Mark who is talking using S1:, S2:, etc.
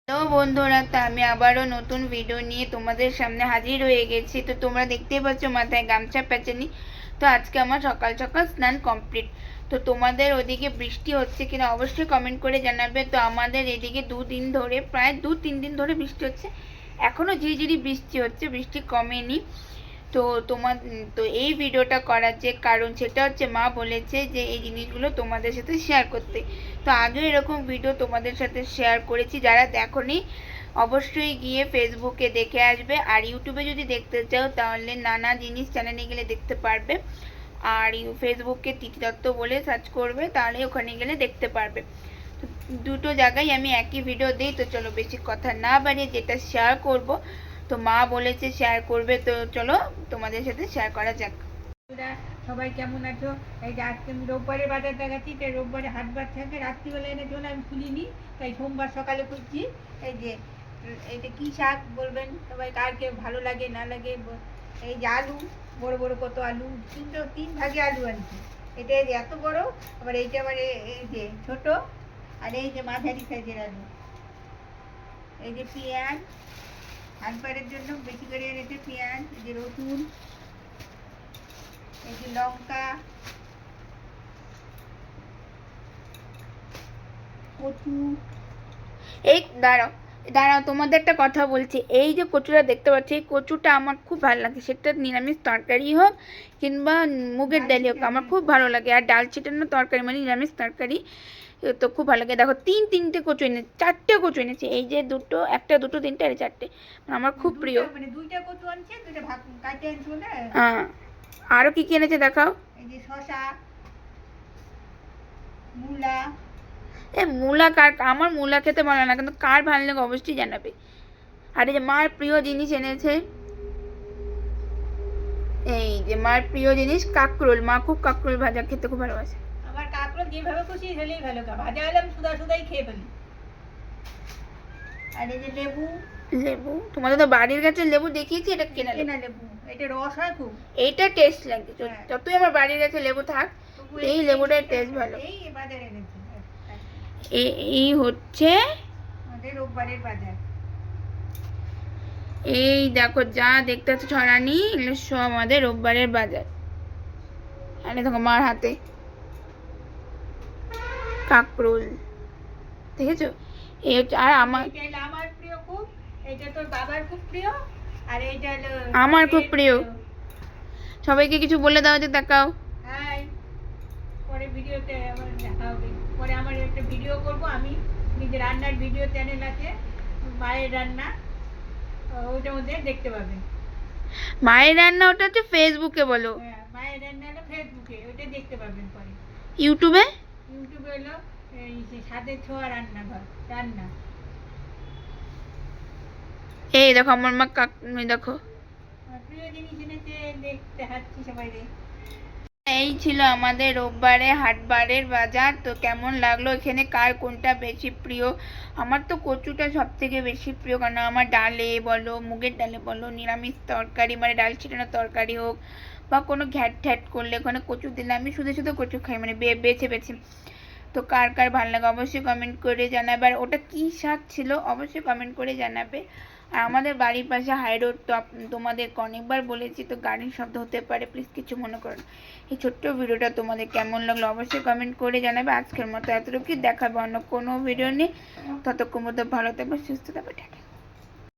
S1: Hello বন্ধুরা, তো আমি আবারও নতুন ভিডিও নিয়ে তোমাদের সামনে হাজির হয়ে গেছি। তো তোমরা দেখতেই পাচ্ছ মাথায় গামছা পেঁচানি। তো আজকে আমার সকাল সকাল স্নান কমপ্লিট। তো তোমাদের ওদিকে বৃষ্টি হচ্ছে কিনা অবশ্যই কমেন্ট করে জানাবে। তো আমাদের এদিকে দুদিন ধরে, প্রায় 2-3 দিন ধরে বৃষ্টি হচ্ছে। এখনও ঝিরিঝিরি বৃষ্টি হচ্ছে, বৃষ্টি কমেনি। তো তোমার তো এই ভিডিওটা করার যে কারণ সেটা হচ্ছে মা বলেছে যে এই জিনিসগুলো তোমাদের সাথে শেয়ার করতে। তো আগে এরকম ভিডিও তোমাদের সাথে শেয়ার করেছি, যারা দেখোনি অবশ্যই গিয়ে ফেসবুকে দেখে আসবে। আর ইউটিউবে যদি দেখতে চাও তাহলে নানা জিনিস চ্যানেলে গেলে দেখতে পারবে। আর ফেসবুকে তিথি দত্ত বলে সার্চ করবে, তাহলে ওখানে গেলে দেখতে পারবে। তো দুটো জায়গায় আমি একই ভিডিও দিই। তো চলো বেশি কথা না বাড়িয়ে যেটা শেয়ার করব, তো মা বলেছে শেয়ার করবে, তো চলো তোমাদের সাথে শেয়ার করা যাক।
S2: সবাই কেমন আছো? এই যে আজকে আমি রোববারে বাজার দেখাচ্ছি, তাই রোববারে হাটবার থাকে, রাত্রিবেলা এনে জন্য আমি খুলিনি, তাই সোমবার সকালে খুঁজছি। এই যে এইটা কী শাক বলবেন সবাই, কার কে ভালো লাগে না লাগে। এই যে আলু, বড় বড় কত আলু, তিন ভাগে আলু আনছি। এটা এই যে এত বড়, আবার এইটা আবার এই যে ছোট, আর এই যে মাঝারি সাইজের আলু। এই যে পেঁয়াজ, হাটবারের জন্য বেশি করে এনেছে পেঁয়াজ, এই যে রসুন, এই যে লঙ্কা, কচু।
S1: এই দাঁড়াও দাঁড়াও, তোমাদের একটা কথা বলছি। এই যে কচুটা দেখতে পাচ্ছি, এই কচুটা আমার খুব ভালো লাগে। সেটা নিরামিষ তরকারি হোক কিংবা মুগের ডালি হোক, আমার খুব ভালো লাগে। আর ডাল চিটানো তরকারি মানে নিরামিষ তরকারি, তো খুব ভালো লাগে। দেখো তিনটে কচু এনেছে, 4টে কচু এনেছে। এই যে দুটো, একটা, দুটো, তিনটে আর 4টে, আমার খুব প্রিয়।
S2: মানে দুইটা কচু আনছে, দুইটা ভাগ কাটে আনছে না।
S1: হ্যাঁ, আরও কি কি এনেছে দেখাও।
S2: এই যে শসা, মূলা।
S1: মূলা কার, আমার মূলা খেতে ভালো না, কিন্তু কার ভালো লাগে অবশ্যই জানাবে। আর এই যে মার প্রিয় জিনিস এনেছে, এই যে মার প্রিয় জিনিস কাঁকরোল। মা খুব কাঁকরোল ভাজা খেতে খুব ভালোবাসে।
S2: আমার কাঁকরোল যেভাবে খুশি হলেই ভালো, ভাজা হলে আমি সুদা সুদাই খেয়ে ফেলি। আর এই যে লেবু।
S1: লেবু তোমাদের তো বাড়ির কাছে লেবু দেখিয়েছি, এটা কেনা
S2: লেবু, এটা রস হয় খুব,
S1: এইটা টেস্ট লাগে। যতই আমার বাড়ির কাছে লেবু থাক, এই লেবুটার টেস্ট ভালো।
S2: এই বাজারে এনেছি।
S1: এই হচ্ছে
S2: আমাদের রোববারের বাজার।
S1: এই দেখো যা দেখতে পাচ্ছ ছড়ানি, এগুলো সব আমাদের রোববারের বাজার। আরে দেখো মার হাতে কাঁকরোল, দেখেছো? এই হচ্ছে, আর আমার
S2: প্রিয় খুব, এটা তোর বাবার খুব প্রিয়, আর এইটা হলো
S1: আমার খুব প্রিয়। সবাইকে কিছু বলে দাও, যে দেখাও।
S2: হাই, পরে ভিডিওতে আমার দেখা হবে। পরে আমার একটা ভিডিও করব, আমি নিজের রান্নার ভিডিও চ্যানেল আছে, মায়ের রান্না, ওইটার মধ্যে দেখতে পাবেন।
S1: মায়ের রান্না ওটা হচ্ছে ফেসবুকে বলো।
S2: হ্যাঁ, মায়ের রান্না হলো ফেসবুকে, ওইটা দেখতে পাবেন। পরে
S1: ইউটিউবে
S2: হলো এই যে স্বাদের ছোঁয়া রান্নাঘর, রান্না।
S1: এই দেখো আমার মা দেখো।
S2: প্রিয় জিনিস এনেছে, দেখতে হাঁটছি সবাই রে।
S1: এই ছিল আমাদের রোববারে হাটবারের বাজার। তো কেমন লাগলো, এখানে কার কোনটা বেশি প্রিয়? আমার তো কচুটা সব থেকে বেশি প্রিয়, কারণ আমার ডালে বলো, মুগের ডালে বলো, নিরামিষ তরকারি মানে ডাল ছিটানো তরকারি হোক, বা কোনো ঘ্যাট ঠ্যাট করলে ওখানে কচু দিলে আমি শুধু শুধু কচু খাই, মানে বেছে বেছে। তো কার কার ভালো লাগে অবশ্যই কমেন্ট করে জানাবে। আর ওটা কী শাক ছিল অবশ্যই কমেন্ট করে জানাবে। আর আমাদের বাড়ির পাশে হাই রোড, তো তোমাদেরকে অনেকবার বলেছি, তো গাড়ির শব্দ হতে পারে, প্লিজ কিছু মনে করো না। এই ছোট্ট ভিডিওটা তোমাদের কেমন লাগলো অবশ্যই কমেন্ট করে জানাবে। আজকের মতো এতটুকুই, দেখাবে অন্য কোনো ভিডিও নিয়ে। ততক্ষণ মতো ভালো থাকবে, সুস্থ থাকবে, টাটা।